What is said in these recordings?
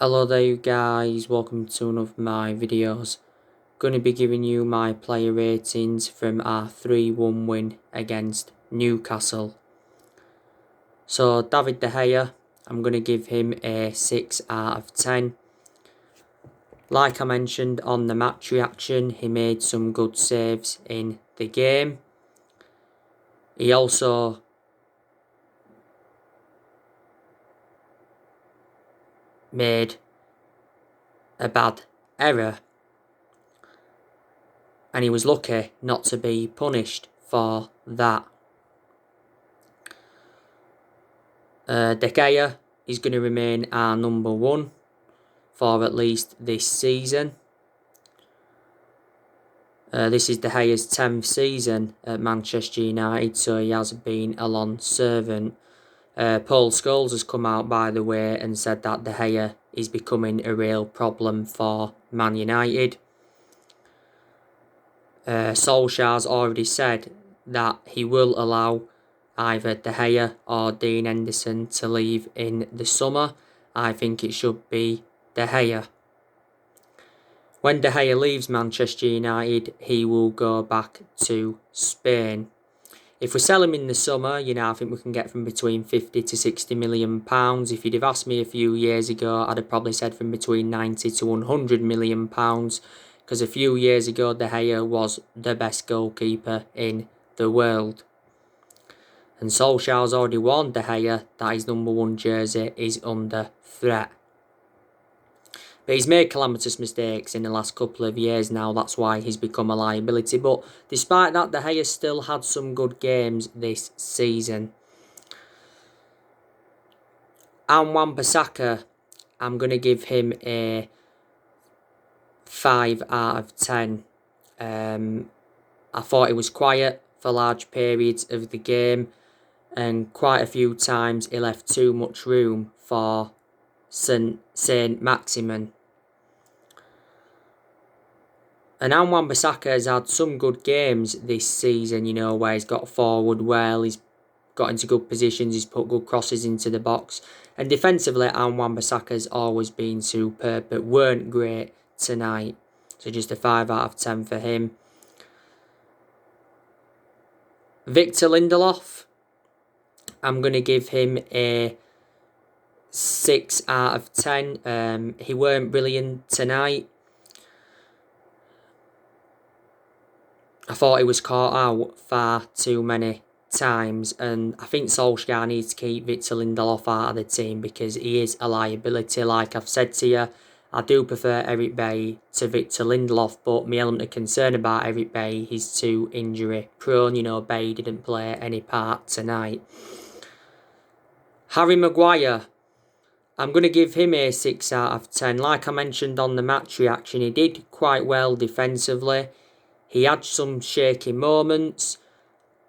Hello there you guys, welcome to one of my videos. Going to be giving you my player ratings from our 3-1 win against Newcastle. So David De Gea, I'm going to give him a 6 out of 10. Like I mentioned on the match reaction, he made some good saves in the game. He also made a bad error, and he was lucky not to be punished for that. De Gea is going to remain our number one for at least this season. This is De Gea's 10th season at Manchester United, so he has been a long servant. Paul Scholes has come out, by the way, and said that De Gea is becoming a real problem for Man United. Solskjaer's already said that he will allow either De Gea or Dean Henderson to leave in the summer. I think it should be De Gea. When De Gea leaves Manchester United, he will go back to Spain. If we sell him in the summer, I think we can get from between 50 to 60 million pounds. If you'd have asked me a few years ago, I'd have probably said from between 90 to 100 million pounds. Because a few years ago, De Gea was the best goalkeeper in the world. And Solskjaer's already warned De Gea that his number one jersey is under threat. But he's made calamitous mistakes in the last couple of years now. That's why he's become a liability. But despite that, De Gea still had some good games this season. And Wan-Bissaka, I'm going to give him a 5 out of 10. I thought he was quiet for large periods of the game. And quite a few times he left too much room for Saint-Maximin. And Wan-Bissaka has had some good games this season, where he's got forward well, he's got into good positions, he's put good crosses into the box. And defensively, Wan-Bissaka's always been superb, but weren't great tonight. So just a 5 out of 10 for him. Victor Lindelof, I'm going to give him a 6 out of 10. He weren't brilliant tonight. I thought he was caught out far too many times, and I think Solskjaer needs to keep Victor Lindelof out of the team because he is a liability. Like I've said to you, I do prefer Eric Bailly to Victor Lindelof, but my element of concern about Eric Bailly is too injury prone. Bailly didn't play any part tonight. Harry Maguire, I'm going to give him a 6 out of 10. Like I mentioned on the match reaction, he did quite well defensively. He had some shaky moments.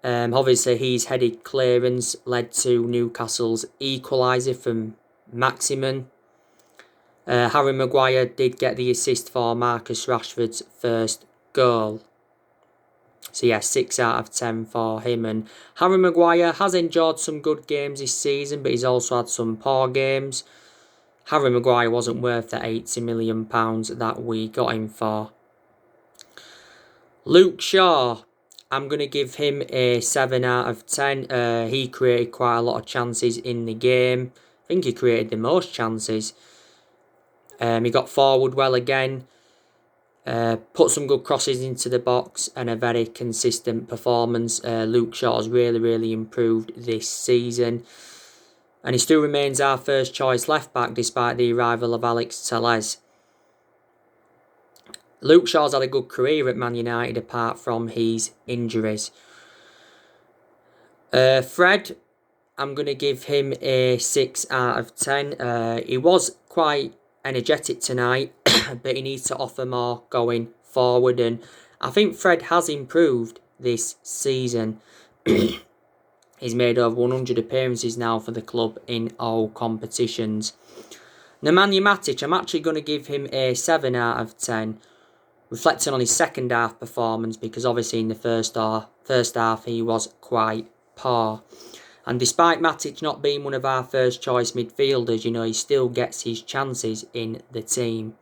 Obviously, his headed clearance led to Newcastle's equaliser from Maximin. Harry Maguire did get the assist for Marcus Rashford's first goal. So yeah, 6 out of 10 for him. And Harry Maguire has enjoyed some good games this season, but he's also had some poor games. Harry Maguire wasn't worth the £80 million that we got him for. Luke Shaw, I'm going to give him a 7 out of 10. He created quite a lot of chances in the game. I think he created the most chances. He got forward well again. Put some good crosses into the box and a very consistent performance. Luke Shaw has really improved this season. And he still remains our first choice left back despite the arrival of Alex Telles. Luke Shaw's had a good career at Man United apart from his injuries. Fred, I'm going to give him a 6 out of 10. He was quite energetic tonight, but he needs to offer more going forward. And I think Fred has improved this season. He's made over 100 appearances now for the club in all competitions. Nemanja Matic, I'm actually going to give him a 7 out of 10. Reflecting on his second half performance, because obviously in the first half he was quite poor. And despite Matic not being one of our first choice midfielders, he still gets his chances in the team.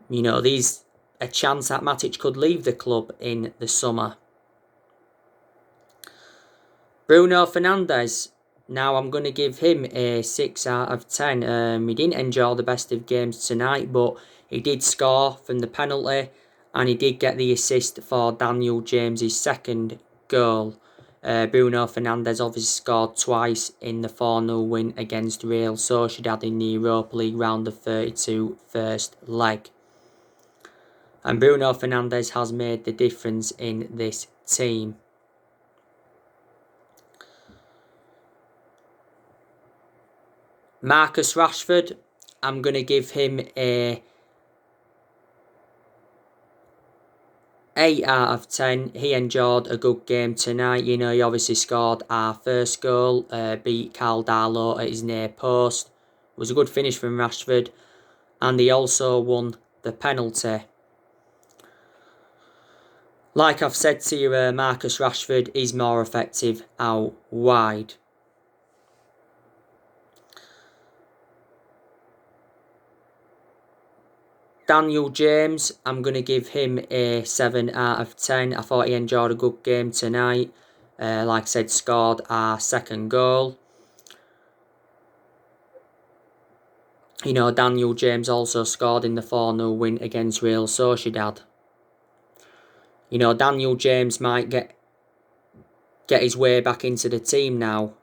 There's a chance that Matic could leave the club in the summer. Bruno Fernandez. Now I'm going to give him a 6 out of 10. He didn't enjoy the best of games tonight, but he did score from the penalty and he did get the assist for Daniel James's second goal. Bruno Fernandez obviously scored twice in the 4-0 win against Real Sociedad in the Europa League round of 32 first leg. And Bruno Fernandez has made the difference in this team. Marcus Rashford, I'm going to give him a 8 out of 10. He enjoyed a good game tonight. He obviously scored our first goal, beat Carl Darlow at his near post. It was a good finish from Rashford. And he also won the penalty. Like I've said to you, Marcus Rashford is more effective out wide. Daniel James, I'm going to give him a 7 out of 10. I thought he enjoyed a good game tonight. Like I said, scored our second goal. Daniel James also scored in the 4-0 win against Real Sociedad. Daniel James might get his way back into the team now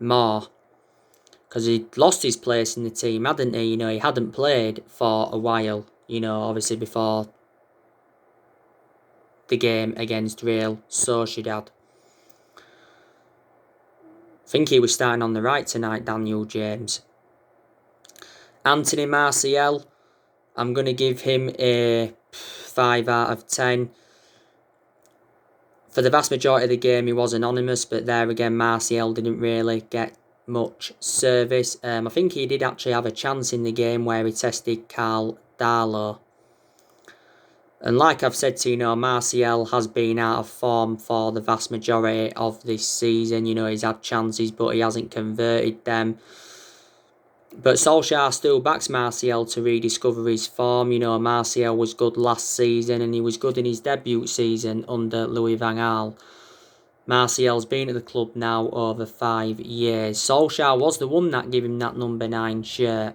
more. Because he lost his place in the team, hadn't he? He hadn't played for a while. Obviously before the game against Real Sociedad. I think he was starting on the right tonight, Daniel James. Anthony Martial, I'm going to give him a 5 out of 10. For the vast majority of the game, he was anonymous, but there again, Martial didn't really get much service. I think he did actually have a chance in the game where he tested Carl Darlow. And like I've said to you, Martial has been out of form for the vast majority of this season. He's had chances, but he hasn't converted them. But Solskjaer still backs Martial to rediscover his form. Martial was good last season and he was good in his debut season under Louis van Gaal. Martial's been at the club now over 5 years. Solskjaer was the one that gave him that number 9 shirt.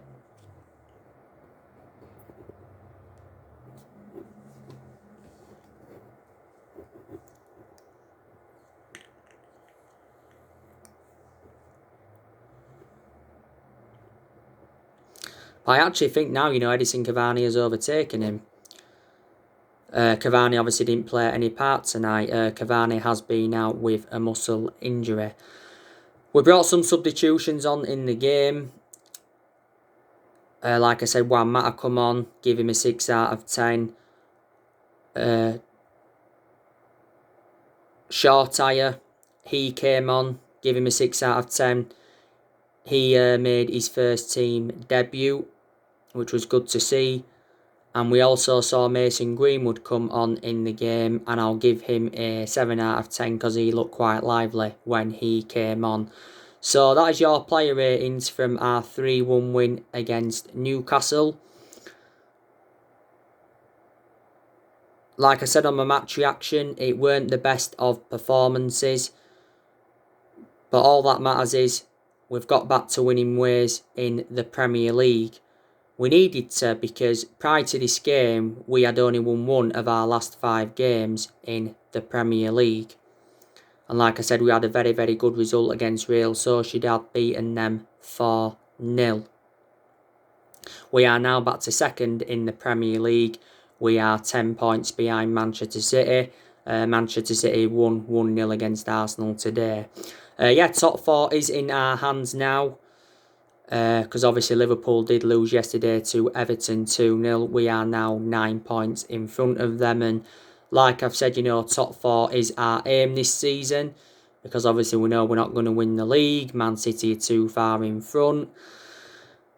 I actually think now, Edison Cavani has overtaken him. Cavani obviously didn't play any part tonight. Cavani has been out with a muscle injury. We brought some substitutions on in the game. Like I said, Juan Mata come on, give him a 6 out of 10. Shortire, he came on, give him a 6 out of 10. He made his first team debut, which was good to see. And we also saw Mason Greenwood come on in the game, and I'll give him a 7 out of 10 because he looked quite lively when he came on. So that is your player ratings from our 3-1 win against Newcastle. Like I said on my match reaction, it weren't the best of performances. But all that matters is we've got back to winning ways in the Premier League. We needed to, because prior to this game, we had only won 1 of our last 5 games in the Premier League. And like I said, we had a very, very good result against Real Sociedad, beating them 4-0. We are now back to second in the Premier League. We are 10 points behind Manchester City. Manchester City won 1-0 against Arsenal today. Top 4 is in our hands now. Because obviously Liverpool did lose yesterday to Everton 2-0. We are now 9 points in front of them. And like I've said, top 4 is our aim this season. Because obviously we know we're not going to win the league. Man City are too far in front.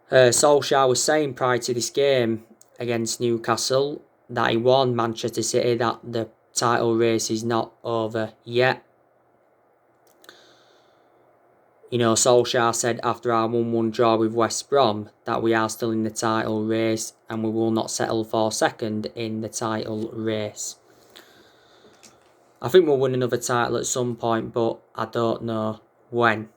Solskjaer was saying prior to this game against Newcastle that he warned Manchester City that the title race is not over yet. Solskjaer said after our 1-1 draw with West Brom that we are still in the title race and we will not settle for second in the title race. I think we'll win another title at some point, but I don't know when.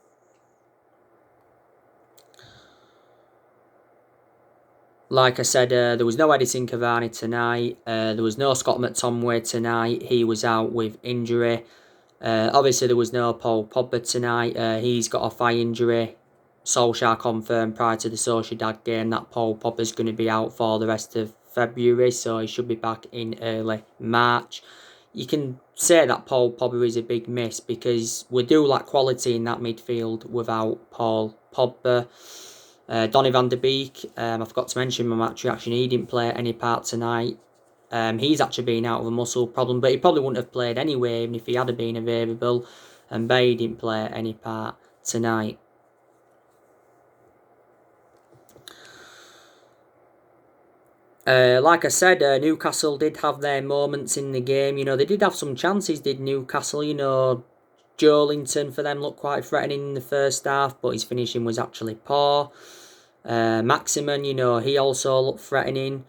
Like I said, there was no Edison Cavani tonight. There was no Scott McTominay tonight. He was out with injury. Obviously, there was no Paul Pogba tonight. He's got a thigh injury. Solskjaer confirmed prior to the Sociedad game that Paul Pogba's going to be out for the rest of February, so he should be back in early March. You can say that Paul Pogba is a big miss because we do lack quality in that midfield without Paul Pogba. Donny van de Beek, I forgot to mention my match reaction, he didn't play any part tonight. He's actually been out of a muscle problem, but he probably wouldn't have played anyway even if he had been available. And Bay didn't play any part tonight. Like I said, Newcastle did have their moments in the game. They did have some chances, did Newcastle. Joelinton for them looked quite threatening in the first half, but his finishing was actually poor. Maximin, he also looked threatening.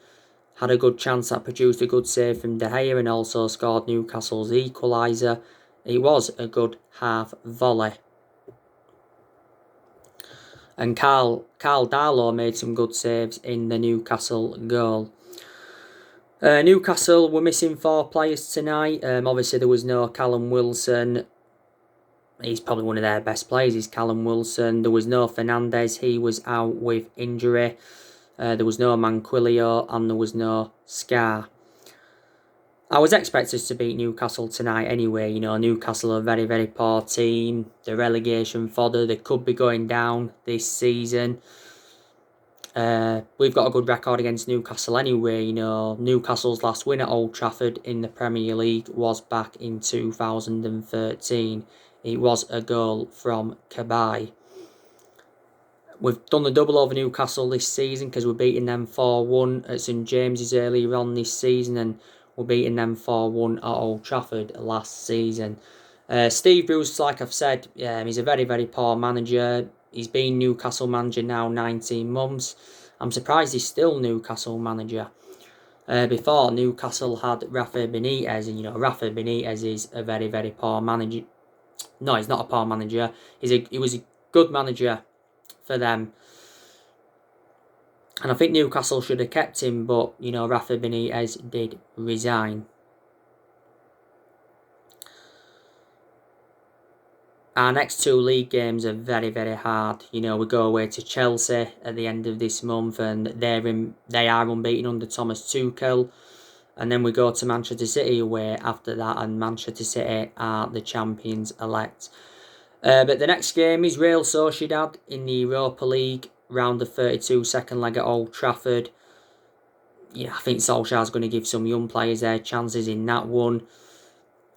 Had a good chance that produced a good save from De Gea and also scored Newcastle's equaliser. It was a good half volley. And Carl Darlow made some good saves in the Newcastle goal. Newcastle were missing 4 players tonight. Obviously, there was no Callum Wilson. He's probably one of their best players, is Callum Wilson. There was no Fernandez. He was out with injury. There was no Manquillo and there was no Scar. I was expected to beat Newcastle tonight anyway. Newcastle are a very, very poor team. The relegation fodder, they could be going down this season. We've got a good record against Newcastle anyway. Newcastle's last win at Old Trafford in the Premier League was back in 2013. It was a goal from Cabaye. We've done the double over Newcastle this season because we're beating them 4-1 at St James's earlier on this season and we're beating them 4-1 at Old Trafford last season. Steve Bruce, like I've said, he's a very, very poor manager. He's been Newcastle manager now 19 months. I'm surprised he's still Newcastle manager. Before, Newcastle had Rafa Benitez, and Rafa Benitez is a very, very poor manager. No, he's not a poor manager. He was a good manager for them. And I think Newcastle should have kept him, but, Rafa Benitez did resign. Our next 2 league games are very, very hard. We go away to Chelsea at the end of this month and they are unbeaten under Thomas Tuchel. And then we go to Manchester City away after that, and Manchester City are the champions-elect. But the next game is Real Sociedad in the Europa League, round the 32 second leg at Old Trafford. I think Solskjaer's going to give some young players their chances in that one.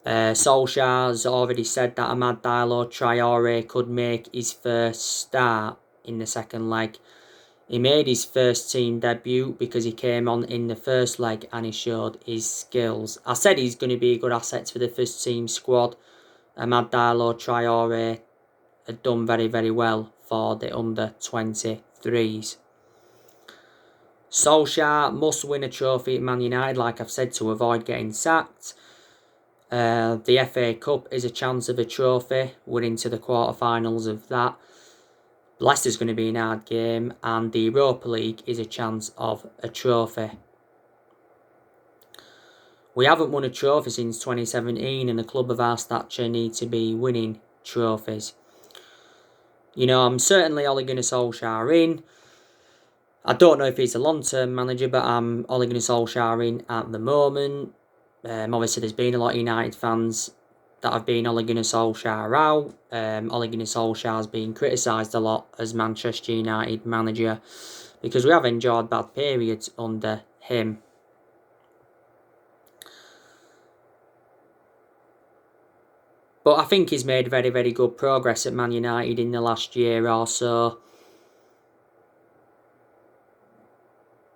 Solskjaer's already said that Amad Diallo Traore could make his first start in the second leg. He made his first team debut because he came on in the first leg and he showed his skills. I said he's going to be a good asset for the first team squad. Amad Diallo Traore had done very, very well for the under-23s. Solskjaer must win a trophy at Man United, like I've said, to avoid getting sacked. The FA Cup is a chance of a trophy. We're into the quarterfinals of that. Leicester's going to be an hard game, and the Europa League is a chance of a trophy. We haven't won a trophy since 2017, and a club of our stature need to be winning trophies. I'm certainly Ole Gunnar Solskjaer in. I don't know if he's a long-term manager, but I'm Ole Gunnar Solskjaer in at the moment. Obviously, there's been a lot of United fans that have been Ole Gunnar Solskjaer out. Ole Gunnar Solskjaer has been criticised a lot as Manchester United manager because we have enjoyed bad periods under him. But I think he's made very, very good progress at Man United in the last year or so.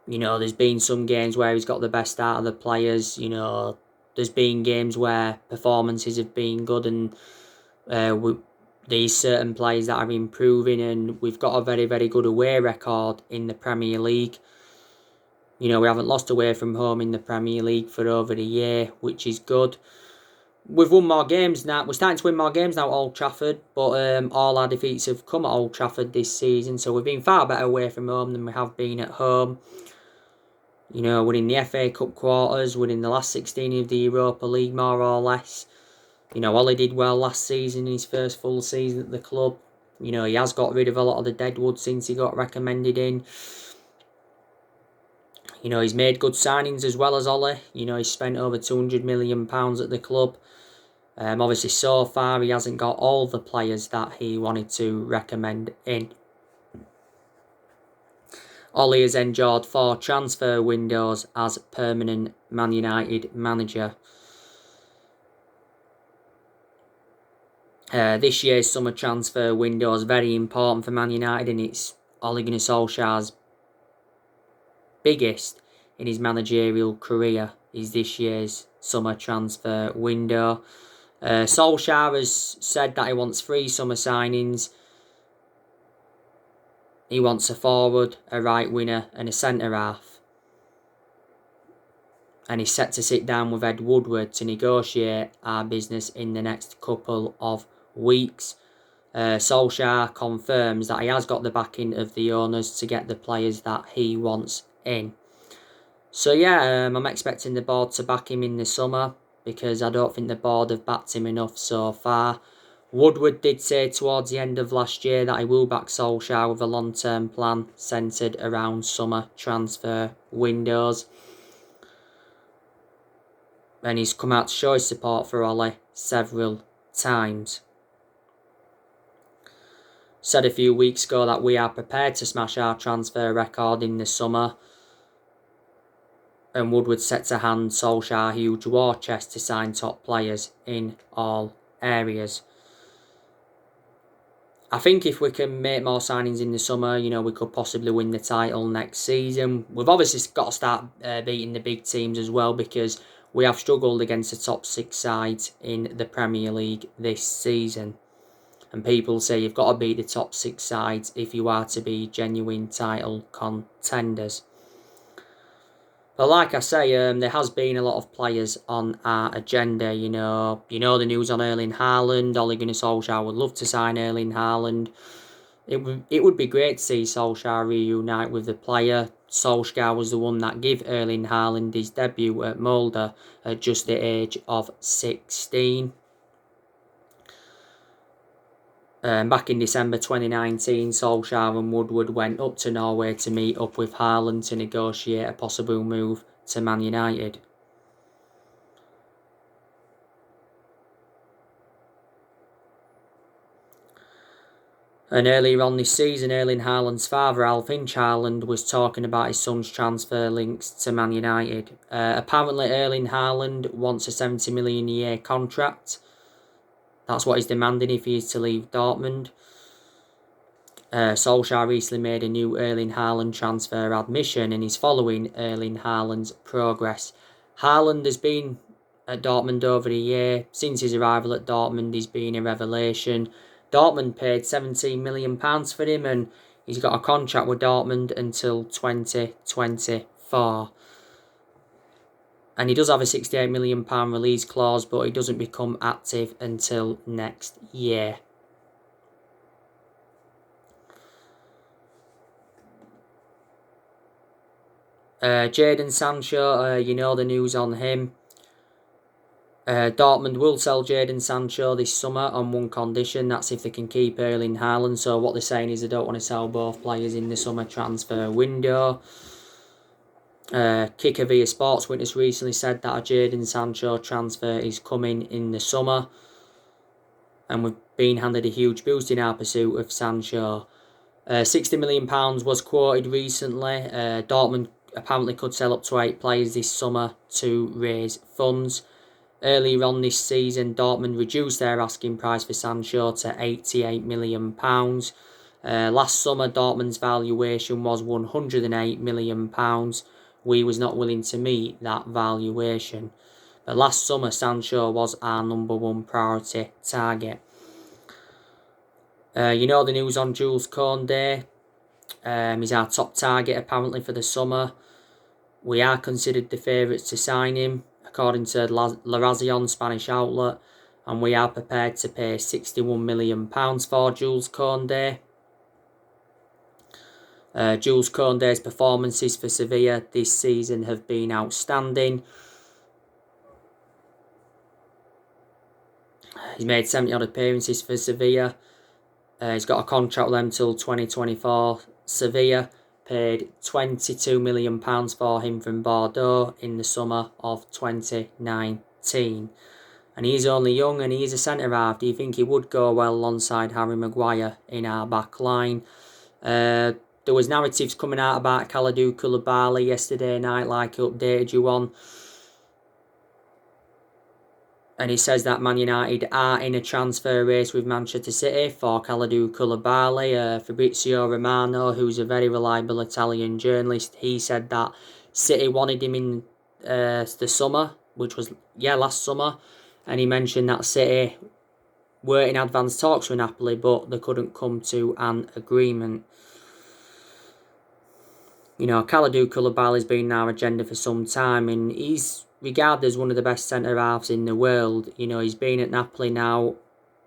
There's been some games where he's got the best out of the players. There's been games where performances have been good and these certain players that are improving, and we've got a very, very good away record in the Premier League. We haven't lost away from home in the Premier League for over a year, which is good. We've won more games now. We're starting to win more games now at Old Trafford, but all our defeats have come at Old Trafford this season, so we've been far better away from home than we have been at home. Winning the FA Cup quarters, winning the last 16 of the Europa League, more or less. Ollie did well last season in his first full season at the club. He has got rid of a lot of the deadwood since he got recommended in. He's made good signings as well as Ollie. He's spent over £200 million at the club. Obviously, so far, he hasn't got all the players that he wanted to recommend in. Ollie has endured 4 transfer windows as permanent Man United manager. This year's summer transfer window is very important for Man United, and it's Ole Gunnar Solskjaer's biggest in his managerial career is this year's summer transfer window. Solskjaer has said that he wants 3 summer signings. He wants a forward, a right winger and a centre-half. And he's set to sit down with Ed Woodward to negotiate our business in the next couple of weeks. Solskjaer confirms that he has got the backing of the owners to get the players that he wants in. So yeah, I'm expecting the board to back him in the summer, because I don't think the board have backed him enough so far. Woodward did say towards the end of last year that he will back Solskjaer with a long-term plan centred around summer transfer windows. And he's come out to show his support for Ole several times. Said a few weeks ago that we are prepared to smash our transfer record in the summer. And Woodward set to hand Solskjaer a huge war chest to sign top players in all areas. I think if we can make more signings in the summer, we could possibly win the title next season. We've obviously got to start beating the big teams as well, because we have struggled against the top 6 sides in the Premier League this season. And people say you've got to beat the top 6 sides if you are to be genuine title contenders. But like I say, there has been a lot of players on our agenda. The news on Erling Haaland. Ole Gunnar Solskjaer would love to sign Erling Haaland. It would be great to see Solskjaer reunite with the player. Solskjaer was the one that gave Erling Haaland his debut at Molde at just the age of 16. Back in December 2019, Solskjaer and Woodward went up to Norway to meet up with Haaland to negotiate a possible move to Man United. And earlier on this season, Erling Haaland's father, Alf-Inge Haaland, was talking about his son's transfer links to Man United. Apparently, Erling Haaland wants a £70 million a year contract. That's what he's demanding if he is to leave Dortmund. Solskjaer recently made a new Erling Haaland transfer admission, and he's following Erling Haaland's progress. Haaland has been at Dortmund over a year. Since his arrival at Dortmund, he's been a revelation. Dortmund paid £17 million for him, and he's got a contract with Dortmund until 2024. And he does have a £68 million release clause, but he doesn't become active until next year. Jadon Sancho, the news on him. Dortmund will sell Jadon Sancho this summer on one condition. That's if they can keep Erling Haaland. So what they're saying is they don't want to sell both players in the summer transfer window. Kicker via Sports Witness recently said that a Jadon Sancho transfer is coming in the summer, and we've been handed a huge boost in our pursuit of Sancho. £60 million was quoted recently. Dortmund apparently could sell up to 8 players this summer to raise funds. Earlier on this season, Dortmund reduced their asking price for Sancho to £88 million. Last summer, Dortmund's valuation was £108 million. We was not willing to meet that valuation. But last summer, Sancho was our number 1 priority target. You know the news on Jules Koundé. He's our top target apparently for the summer. We are considered the favourites to sign him, according to La Razón Spanish outlet, and we are prepared to pay £61 million for Jules Koundé. Jules Koundé's performances for Sevilla this season have been outstanding. He's made 70 odd appearances for Sevilla. He's got a contract with them till 2024. Sevilla paid £22 million for him from Bordeaux in the summer of 2019. And he's only young and he's a centre-half. Do you think he would go well alongside Harry Maguire in our back line? There was narratives coming out about Kalidou Koulibaly yesterday night, like I updated you on. And he says that Man United are in a transfer race with Manchester City for Kalidou Koulibaly. Fabrizio Romano, who's a very reliable Italian journalist, he said that City wanted him in the summer, which was, last summer. And he mentioned that City were in advanced talks with Napoli, but they couldn't come to an agreement. You know, Kalidou Koulibaly's been in our agenda for some time, and he's regarded as one of the best centre-halves in the world. You know, he's been at Napoli now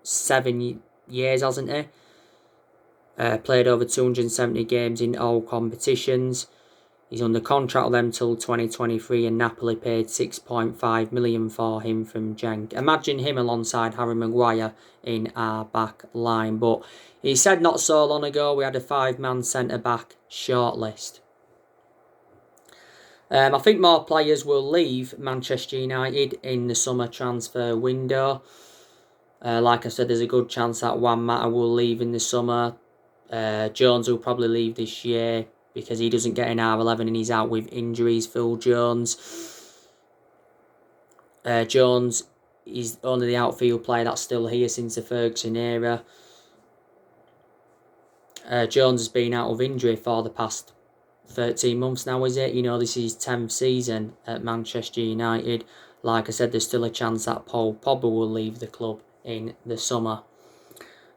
7 years, hasn't he? Played over 270 games in all competitions. He's under contract with them till 2023, and Napoli paid £6.5 million for him from Genk. Imagine him alongside Harry Maguire in our back line. But he said not so long ago we had a 5-man centre-back shortlist. I think more players will leave Manchester United in the summer transfer window. Like I said, there's a good chance that Juan Mata will leave in the summer. Jones will probably leave this year because he doesn't get in R11 and he's out with injuries, Phil Jones. Jones is only the outfield player that's still here since the Ferguson era. Jones has been out of injury for the past 13 months now, is it? You know, this is his 10th season at Manchester United. Like I said, there's still a chance that Paul Pogba will leave the club in the summer.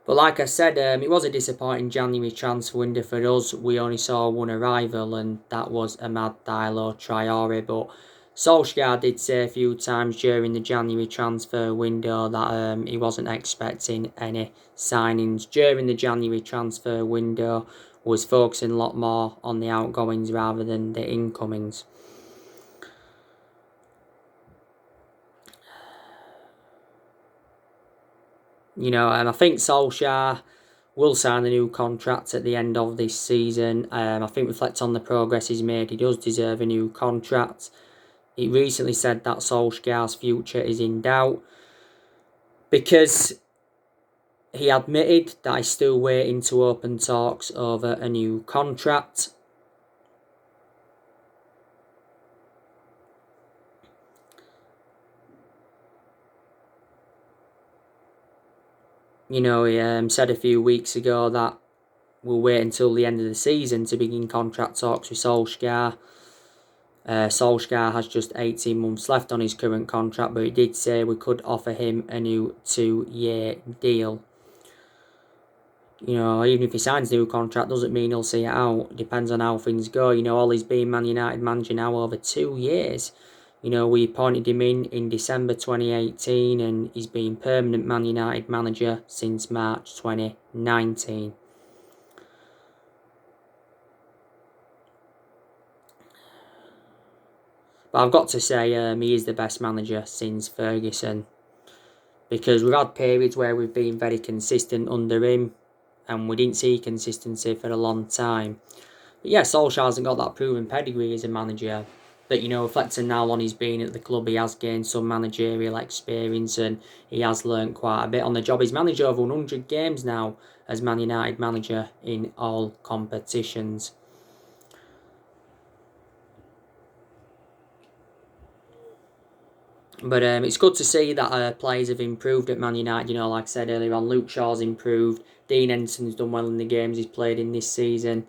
But like I said, it was a disappointing January transfer window for us. We only saw one arrival, and that was Amad Diallo Traore. But Solskjaer did say a few times during the January transfer window that he wasn't expecting any signings during the January transfer window. Was focusing a lot more on the outgoings rather than the incomings. You know, I think Solskjaer will sign a new contract at the end of this season. I think reflecting on the progress he's made, he does deserve a new contract. He recently said that Solskjaer's future is in doubt because he admitted that he's still waiting to open talks over a new contract. You know, he said a few weeks ago that we'll wait until the end of the season to begin contract talks with Solskjaer. Solskjaer has just 18 months left on his current contract, but he did say we could offer him a new 2-year deal. You know, even if he signs a new contract, doesn't mean he'll see it out. It depends on how things go. You know, Ollie's been Man United manager now over 2 years. You know, we appointed him in December 2018, and he's been permanent Man United manager since March 2019. But I've got to say, he is the best manager since Ferguson. Because we've had periods where we've been very consistent under him, and we didn't see consistency for a long time. But yeah, Solskjaer hasn't got that proven pedigree as a manager. But, you know, reflecting now on his being at the club, he has gained some managerial experience and he has learnt quite a bit on the job. He's managed over 100 games now as Man United manager in all competitions. But it's good to see that players have improved at Man United. You know, like I said earlier on, Luke Shaw's improved. Dean Henderson's done well in the games he's played in this season.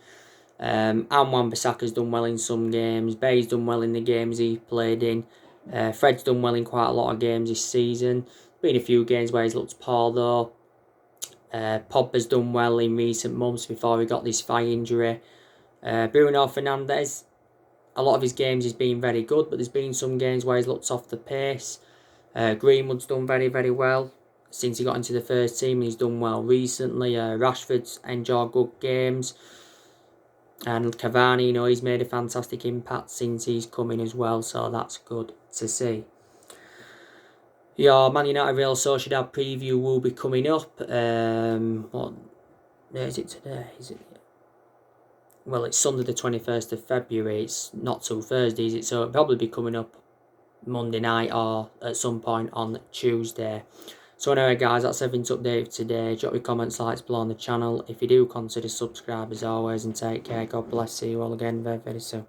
And Wan-Bissaka's done well in some games. Bay's done well in the games he played in. Fred's done well in quite a lot of games this season. Been a few games where he's looked poor though. Pogba's done well in recent months before he got this thigh injury. Bruno Fernandez, a lot of his games he's been very good, but there's been some games where he's looked off the pace. Greenwood's done very, very well since he got into the first team, and he's done well recently. Rashford's enjoyed good games. And Cavani, he's made a fantastic impact since he's come in as well, so that's good to see. Your Man United Real Sociedad preview will be coming up. What day is it today? Well, it's Sunday the 21st of February. It's not till Thursday, is it? So it'll probably be coming up Monday night or at some point on Tuesday. So anyway, guys, that's everything to update today. Drop your comments, likes below on the channel. If you do, consider subscribe as always, and take care. God bless. See you all again very, very soon.